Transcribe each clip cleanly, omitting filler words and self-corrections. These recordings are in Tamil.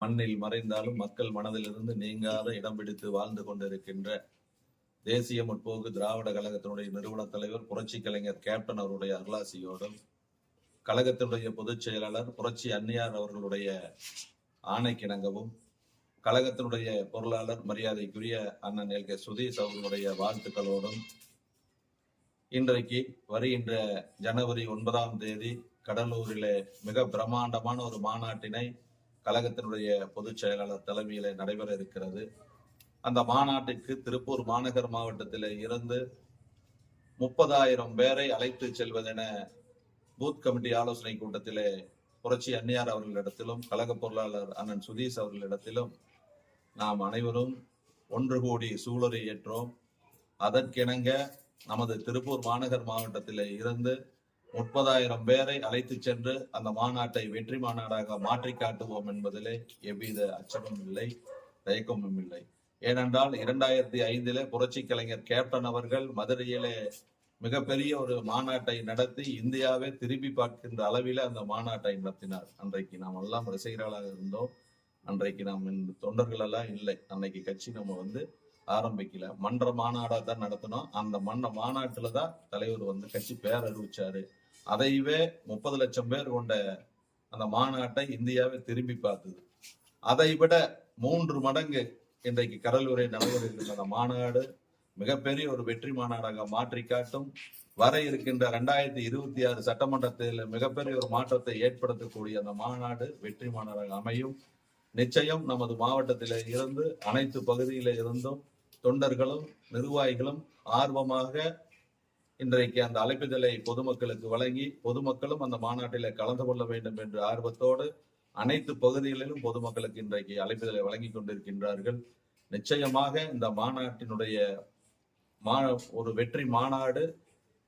மண்ணில் மறைந்தாலும் மக்கள் மனதிலிருந்து நீங்காத இடம் பிடித்து வாழ்ந்து கொண்டிருக்கின்ற தேசிய முற்போக்கு திராவிட கழகத்தினுடைய நிறுவன தலைவர் புரட்சி கலைஞர் கேப்டன் அவருடைய அருளாசியோடும், கழகத்தினுடைய பொதுச் செயலாளர் புரட்சி அன்னியார் அவர்களுடைய ஆணைக்கிணங்கவும், கழகத்தினுடைய பொருளாளர் மரியாதைக்குரிய அண்ணன் எல்.கே. சுதீஷ் அவர்களுடைய வாழ்த்துக்களோடும் இன்றைக்கு வருகின்ற ஜனவரி 9ஆம் தேதி கடலூரிலே மிக பிரம்மாண்டமான ஒரு மாநாட்டினை கழகத்தினுடைய பொதுச் செயலாளர் தலைமையிலே நடைபெற இருக்கிறது. அந்த மாநாட்டிற்கு திருப்பூர் மாநகர் மாவட்டத்திலே இருந்து 30,000 பேரை அழைத்து செல்வதென பூத் கமிட்டி ஆலோசனை கூட்டத்திலே புரட்சி அன்னியார் அவர்களிடத்திலும் கழக பொருளாளர் அண்ணன் சுதீஷ் அவர்களிடத்திலும் நாம் அனைவரும் ஒன்று கூடி சூளுரை ஏற்றோம். அதற்கிணங்க நமது திருப்பூர் மாநகர் மாவட்டத்திலே இருந்து 30,000 பேரை அழைத்து சென்று அந்த மாநாட்டை வெற்றி மாநாடாக மாற்றி காட்டுவோம் என்பதிலே எவ்வித அச்சமும் இல்லை, தயக்கமும் இல்லை. ஏனென்றால் 2005 புரட்சி கலைஞர் கேப்டன் அவர்கள் மதுரையிலே மிகப்பெரிய ஒரு மாநாட்டை நடத்தி இந்தியாவே திரும்பி பார்க்கின்ற அளவில அந்த மாநாட்டை நடத்தினார். அன்றைக்கு நாம் எல்லாம் ரசிகர்களாக இருந்தோம். அன்றைக்கு நாம் தொண்டர்கள் எல்லாம் இல்லை. அன்னைக்கு கட்சி நம்ம ஆரம்பிக்கல, மன்ற மாநாடா தான் நடத்தினோம். அந்த மாநாட்டுல தான் தலைவர் கட்சி பேர் அறிவிச்சாரு. அதையவே 30 லட்சம் பேர் கொண்ட அந்த மாநாட்டை இந்தியாவை திரும்பி பார்த்தது. அதை விட 3 மடங்கு இன்றைக்கு கடலூரை நடைபெறுகின்ற அந்த மாநாடு மிகப்பெரிய ஒரு வெற்றி மாநாடாக மாற்றி காட்டும். வர இருக்கின்ற 2026 சட்டமன்றத்தில் மிகப்பெரிய ஒரு மாற்றத்தை ஏற்படுத்தக்கூடிய அந்த மாநாடு வெற்றி மாநாடாக அமையும். நிச்சயம் நமது மாவட்டத்தில இருந்து அனைத்து பகுதியில இருந்தும் தொண்டர்களும் நிர்வாகிகளும் ஆர்வமாக இன்றைக்கு அந்த அழைப்பிதழை பொதுமக்களுக்கு வழங்கி பொதுமக்களும் அந்த மாநாட்டில கலந்து கொள்ள வேண்டும் என்ற ஆர்வத்தோடு அனைத்து பகுதிகளிலும் பொதுமக்களுக்கு இன்றைக்கு அழைப்பிதழை வழங்கி கொண்டிருக்கின்றார்கள். நிச்சயமாக இந்த மாநாட்டினுடைய ஒரு வெற்றி மாநாடு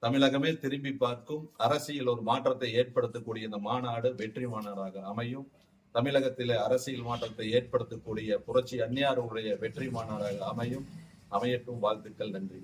தமிழகமே திரும்பி பார்க்கும் அரசியல் ஒரு மாற்றத்தை ஏற்படுத்தக்கூடிய இந்த மாநாடு வெற்றி மாநாடாக அமையும். தமிழகத்திலே அரசியல் மாற்றத்தை ஏற்படுத்தக்கூடிய புரட்சி அன்னியாருடைய வெற்றி மாநாடாக அமையட்டும். வாழ்த்துக்கள். நன்றி.